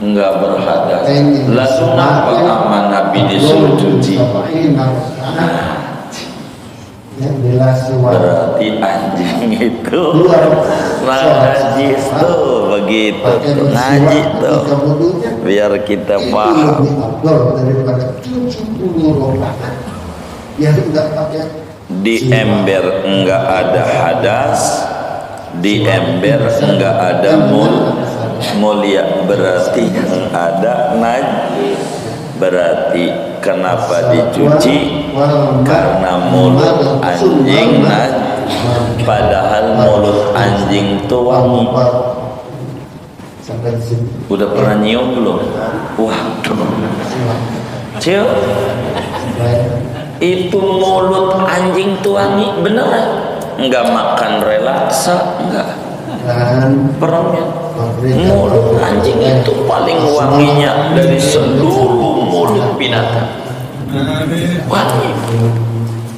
Enggak berhadas. Lalu kenapa sama Nabi disuruh cuci? Berarti anjing itu najis tuh, begitu ngaji tuh, biar kita paham. Di ember enggak ada hadas, di ember enggak ada mulia, berarti yang ada najis. Berarti kenapa dicuci? Karena mulut anjing najis. Padahal mulut anjing itu wangi. Udah pernah nyium belum? Waduh, Cil, itu mulut anjing itu wangi beneran. Enggak makan relaksa, enggak. Perangnya mulut anjing itu paling wanginya dari seluruh mulut binatang. Wangi.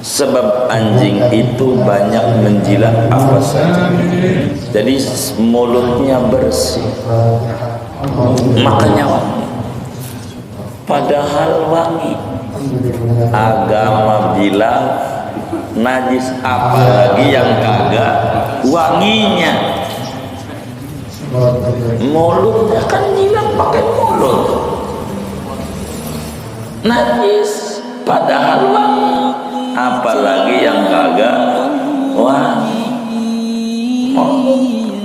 Sebab anjing itu banyak menjilat apa saja. Jadi mulutnya bersih, makanya wangi. Padahal wangi. Agama bilang najis, apalagi yang kagak wanginya. Mulutnya kan jilat pakai mulut, najis padahal wangi, apalagi yang kagak wangi.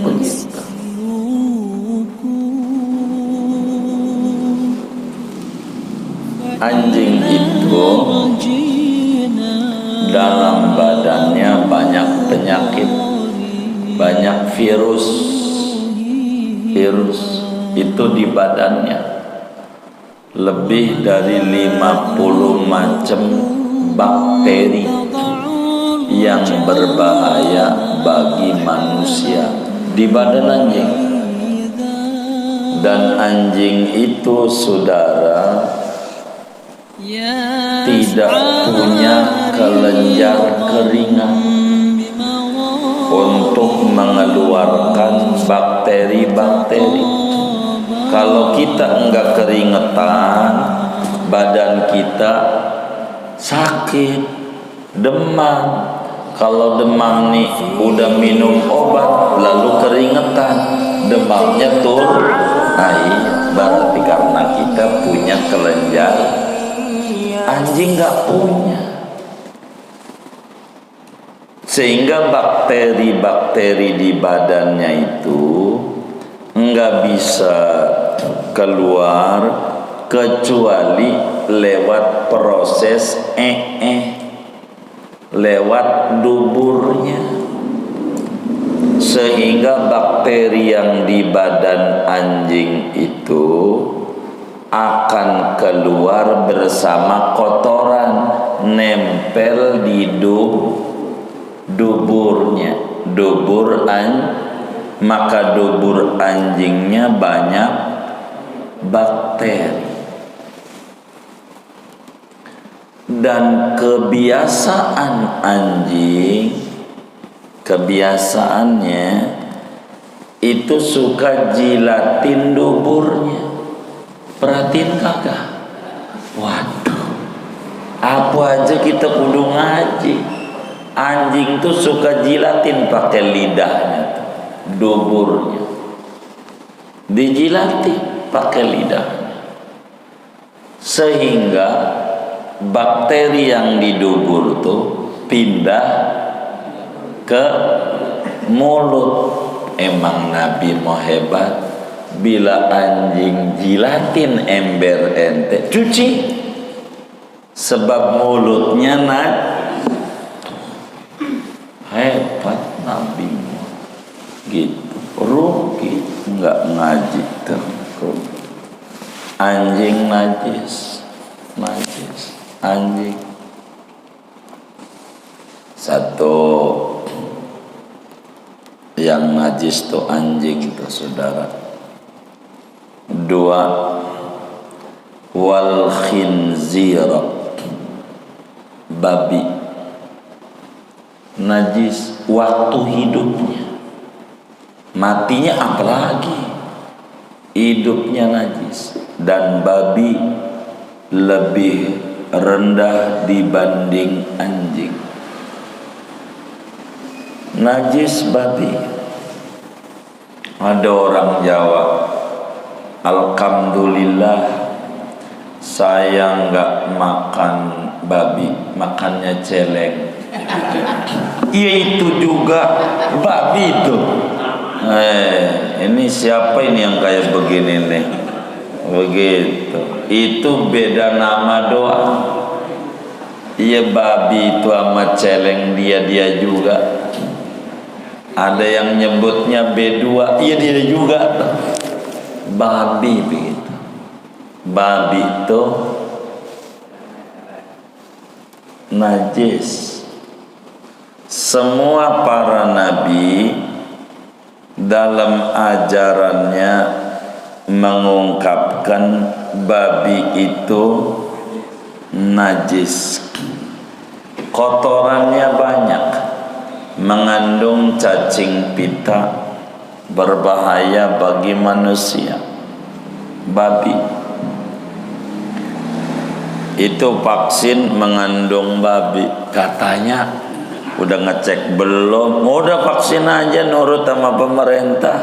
Begitu. Anjing itu dalam badannya banyak penyakit, banyak virus itu di badannya. Lebih dari 50 macam bakteri yang berbahaya bagi manusia di badan anjing. Dan anjing itu, saudara, tidak punya kelenjar keringat untuk mengeluarkan bakteri-bakteri. Kalau kita enggak keringetan, badan kita sakit, demam. Kalau demam nih udah minum obat lalu keringetan, demamnya turun. Nah, iya, berarti karena kita punya kelenjar, anjing enggak punya. Sehingga bakteri-bakteri di badannya itu enggak bisa keluar kecuali lewat proses lewat duburnya. Sehingga bakteri yang di badan anjing itu akan keluar bersama kotoran, nempel di duburnya, maka dubur anjingnya banyak bakteri. Dan kebiasaan anjing kebiasaannya itu suka jilatin duburnya. Perhatiin kagak? Waduh, apa aja kita kudu ngaji. Anjing tuh suka jilatin pakai lidahnya tuh, duburnya. Dijilatin pakai lidahnya. Sehingga bakteri yang di dubur tuh pindah ke mulut. Emang Nabi mau hebat, bila anjing jilatin ember ente cuci, sebab mulutnya hebat Nabi gitu. Rugi nggak ngaji terus. Anjing najis anjing. Satu yang najis tuh anjing tuh saudara. Dua, wal khinzir, babi najis waktu hidupnya, matinya apalagi, hidupnya najis. Dan babi lebih rendah dibanding anjing. Najis babi. Ada orang Jawa, alhamdulillah saya nggak makan babi, makannya celeng. Iya itu juga babi itu. Ini siapa ini yang kayak begini nih? Begitu. Itu beda nama doang. Iya babi itu sama celeng dia juga. Ada yang nyebutnya B2, iya dia juga. Babi begitu. Babi itu najis. Semua para nabi dalam ajarannya mengungkapkan babi itu najis. Kotorannya banyak, mengandung cacing pita, berbahaya bagi manusia. Babi itu vaksin mengandung babi, katanya. Udah ngecek belum? Udah vaksin aja nurut sama pemerintah,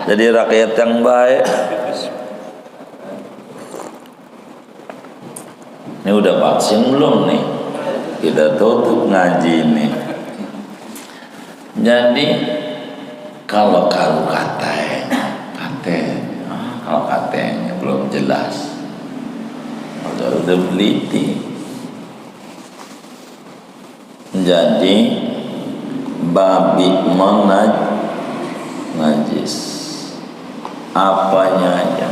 jadi rakyat yang baik. Ini udah vaksin belum nih? Kita tutup ngaji nih. Jadi kalau katanya belum jelas, udah teliti. Jadi babi najis apanya aja.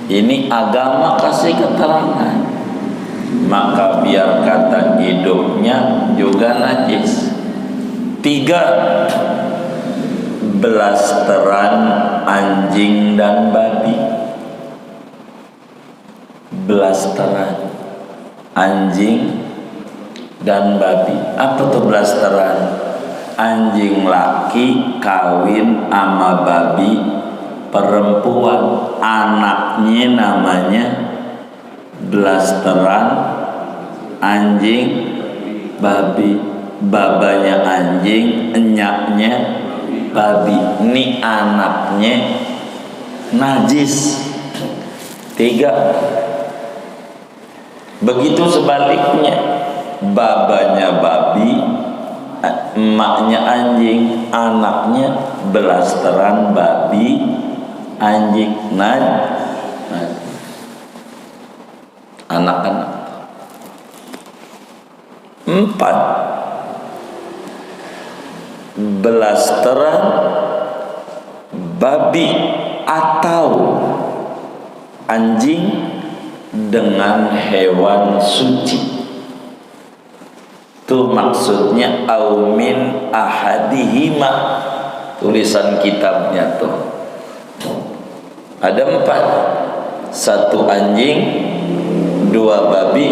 Ini agama kasih keterangan, maka biar kata hidupnya juga najis. 3 belasteran anjing dan babi. Belasteran anjing dan babi. Apa tuh belasteran? Anjing laki kawin sama babi perempuan, anaknya namanya belasteran anjing babi. Babanya anjing, enyaknya babi. Ini anaknya najis. 3. Begitu sebaliknya, babanya babi, emaknya anjing, anaknya belasteran babi, anjing, anak-anak. 4 belasteran babi atau anjing dengan hewan suci. Itu maksudnya aumin ahadihima, tulisan kitabnya tuh ada 4. 1 anjing, 2 babi,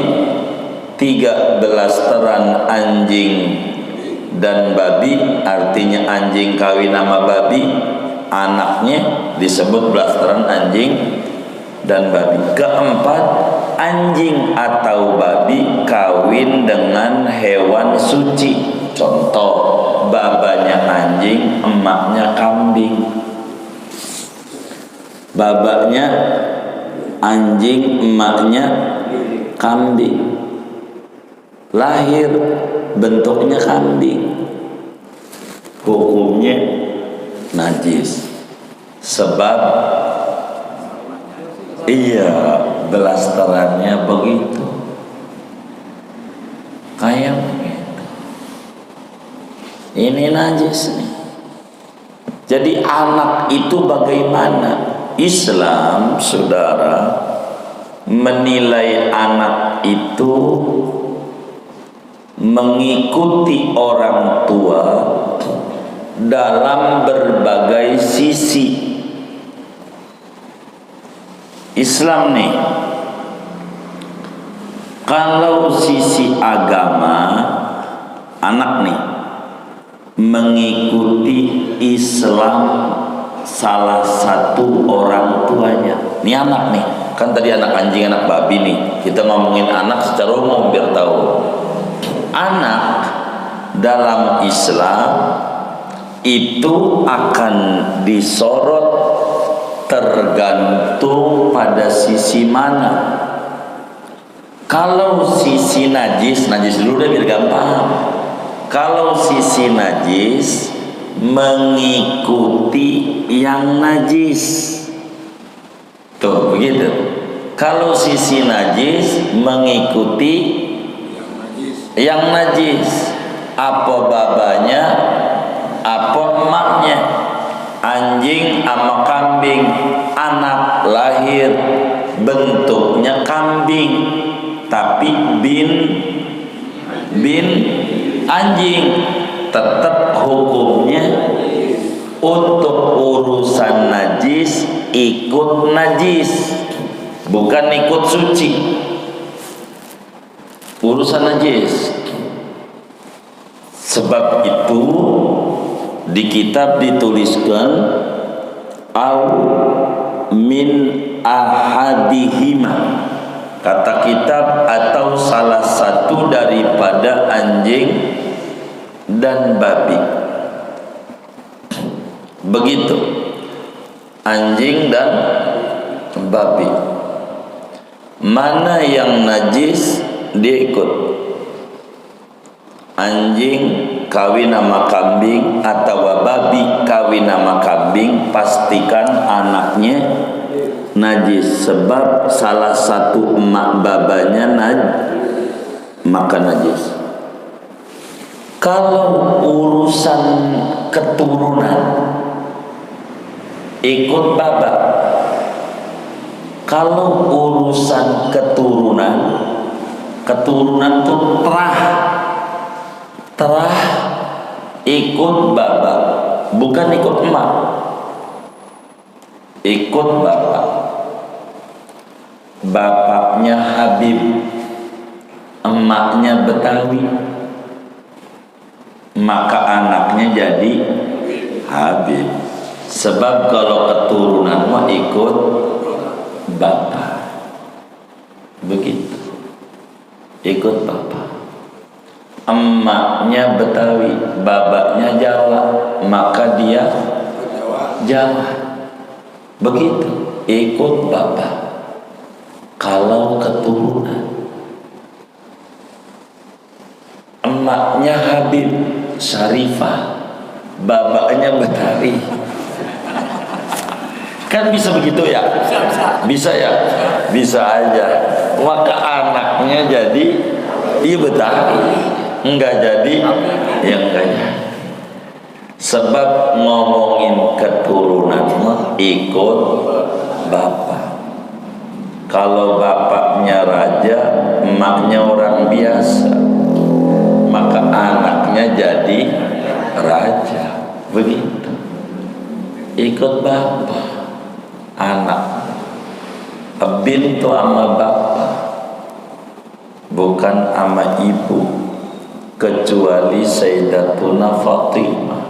3 belasteran anjing dan babi, artinya anjing kawin sama babi, anaknya disebut blasteran anjing dan babi. Keempat, anjing atau babi kawin dengan hewan suci. Contoh, babanya anjing, emaknya kambing. Babanya anjing, emaknya kambing. Lahir bentuknya kambing, hukumnya najis. Sebab iya, belasterannya begitu, kayak begitu. Ini najis nih. Jadi anak itu bagaimana? Islam, saudara, menilai anak itu mengikuti orang tua dalam berbagai sisi. Islam nih, kalau sisi agama, anak nih mengikuti Islam salah satu orang tuanya. Ini anak nih, kan tadi anak anjing, anak babi nih. Kita ngomongin anak secara umum biar tahu. Anak dalam Islam itu akan disorot tergantung pada sisi mana. Kalau sisi najis dulu deh biar gampang. Kalau sisi najis mengikuti yang najis, tuh begitu. Kalau sisi najis mengikuti yang najis, apa babanya, apa emaknya. Anjing sama kambing, anak lahir bentuknya kambing, tapi bin anjing, tetap hukumnya untuk urusan najis ikut najis, bukan ikut suci. Urusan najis. Sebab itu di kitab dituliskan au min ahadihima, kata kitab, atau salah satu daripada anjing dan babi. Begitu, anjing dan babi. Mana yang najis dia ikut. Anjing kawin sama kambing atau babi kawin sama kambing, pastikan anaknya najis, sebab salah satu emak babanya makan najis. Kalau urusan keturunan ikut baba. Kalau urusan keturunan tuh terah ikut baba, bukan ikut emak. Ikut bapak. Bapaknya Habib, emaknya Betawi, maka anaknya jadi Habib. Sebab kalau keturunan mah ikut bapak. Begitu. Ikut bapak. Emaknya Betawi, babaknya Jawa, maka dia Jawa. Begitu, ikut bapak. Kalau keturunan, emaknya Habib Syarifah, babaknya Betawi, kan bisa begitu ya? Bisa ya? Bisa aja. Maka anaknya jadi Betawi, enggak jadi yang enggak jadi. Sebab ngomongin keturunan mah ikut bapak. Kalau bapaknya raja, emaknya orang biasa, maka anaknya jadi raja. Begitu. Ikut bapak. Anak bintu ama bapak, bukan ama ibu. kecuali Sayyidatuna Fatimah.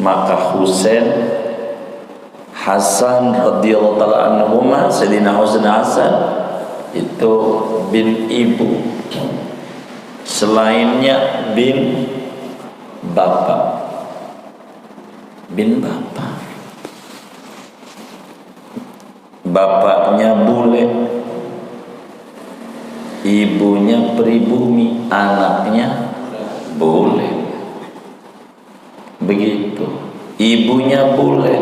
Maka Husain Hasan radhiyallahu ta'ala anhuma, Sayyidina Husain Hasan itu bin ibu, selainnya bin bapak. Bin bapak, bapaknya bule, ibunya pribumi, anaknya bule. Begitu, ibunya bule,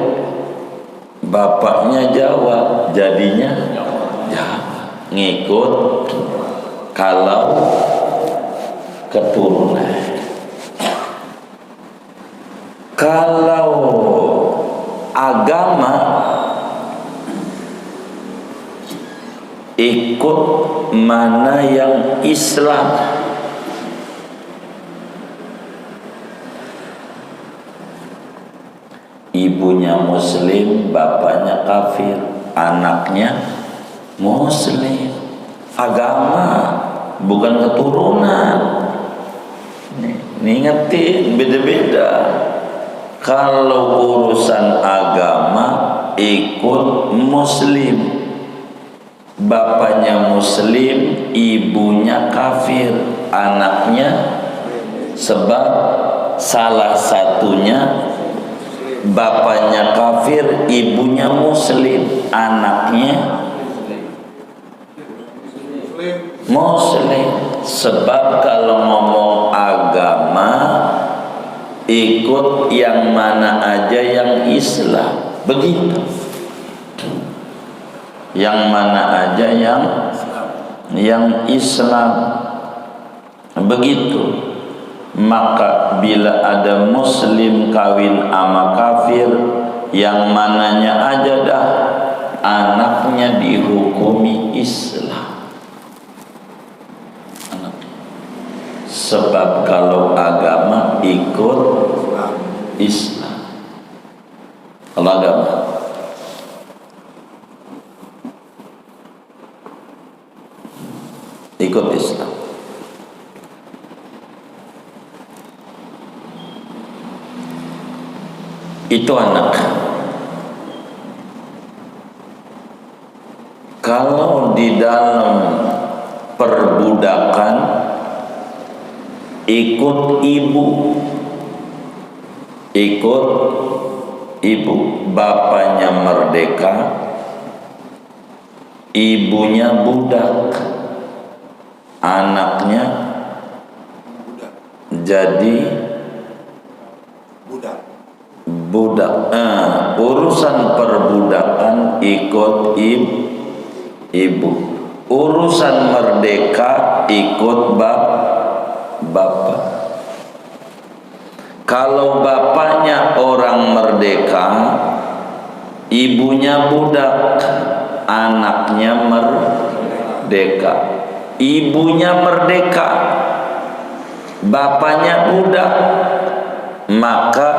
bapaknya Jawa, jadinya Jawa, ngikut kalau keturunan. Kalau agama ikut mana yang Islam. Ibunya muslim, bapaknya kafir, anaknya muslim. Agama bukan keturunan. Nih ngerti, beda-beda. Kalau urusan agama ikut muslim, bapaknya muslim, ibunya kafir, anaknya, sebab salah satunya bapaknya kafir, ibunya muslim, anaknya muslim. Sebab kalau ngomong agama ikut yang mana aja yang Islam, begitu. Yang mana aja yang Islam, begitu. Maka bila ada muslim kawin ama kafir, yang mananya aja dah anaknya dihukumi Islam. Sebab kalau agama ikut Islam. Kalau agama ikut Islam. Itu anak. Kalau di dalam perbudakan ikut ibu, bapaknya merdeka, ibunya budak, anaknya jadi budak. Urusan perbudakan ikut ibu, urusan merdeka ikut bapak. Kalau bapaknya orang merdeka, ibunya budak, anaknya merdeka. Ibunya merdeka, bapaknya budak, maka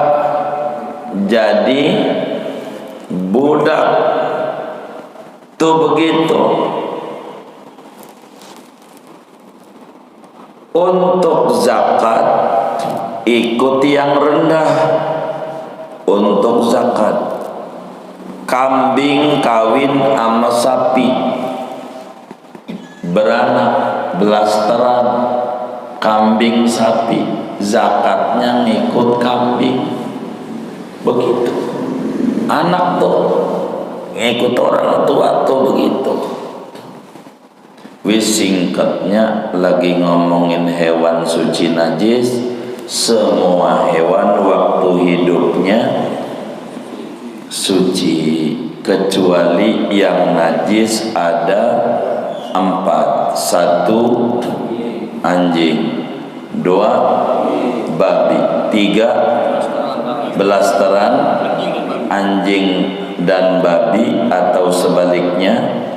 jadi budak. Tuh begitu. Untuk zakat ikut yang rendah. Untuk zakat kambing kawin sama sapi beranak belasteran, kambing sapi, zakatnya ngikut kambing. Begitu. Anak tuh ngikut orang tua tuh begitu. Wis singkatnya lagi ngomongin hewan suci najis. Semua hewan waktu hidupnya suci, kecuali yang najis ada 4. 1 anjing, 2 babi, 3 belasteran anjing dan babi atau sebaliknya,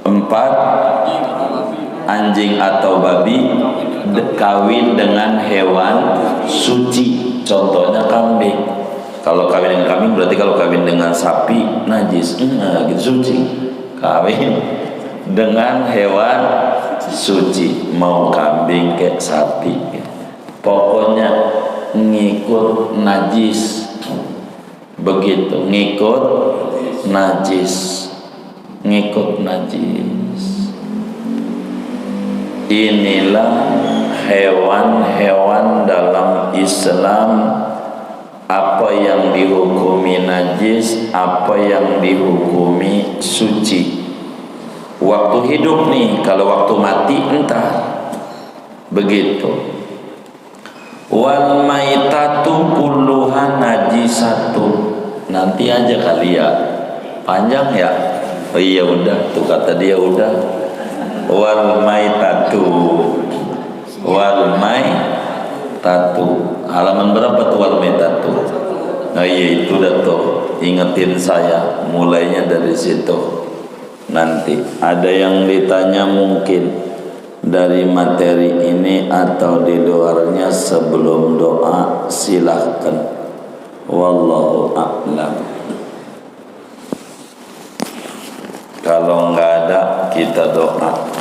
4 anjing atau babi kawin dengan hewan suci, contohnya kambing. Kalau kawin dengan kambing berarti kalau kawin dengan sapi najis, gitu suci. Kawin dengan hewan suci, mau kambing kayak sapi. pokoknya ngikut najis, begitu, ngikut najis. Inilah hewan-hewan dalam Islam, apa yang dihukumi najis, apa yang dihukumi suci. Waktu hidup nih, kalau waktu mati entah. Begitu. Wal maitatu kulluha najisatu. Nanti aja kali ya. Panjang ya? Oh iya udah, tuh kata dia udah. Wal maitatu. Halaman berapa tuh wal maitatu? Nah iya itu dah tuh. Ingetin saya, mulainya dari situ. Nanti ada yang ditanya mungkin dari materi ini atau di luarnya sebelum doa, silahkan. Wallahu a'lam. Kalau nggak ada, kita doa.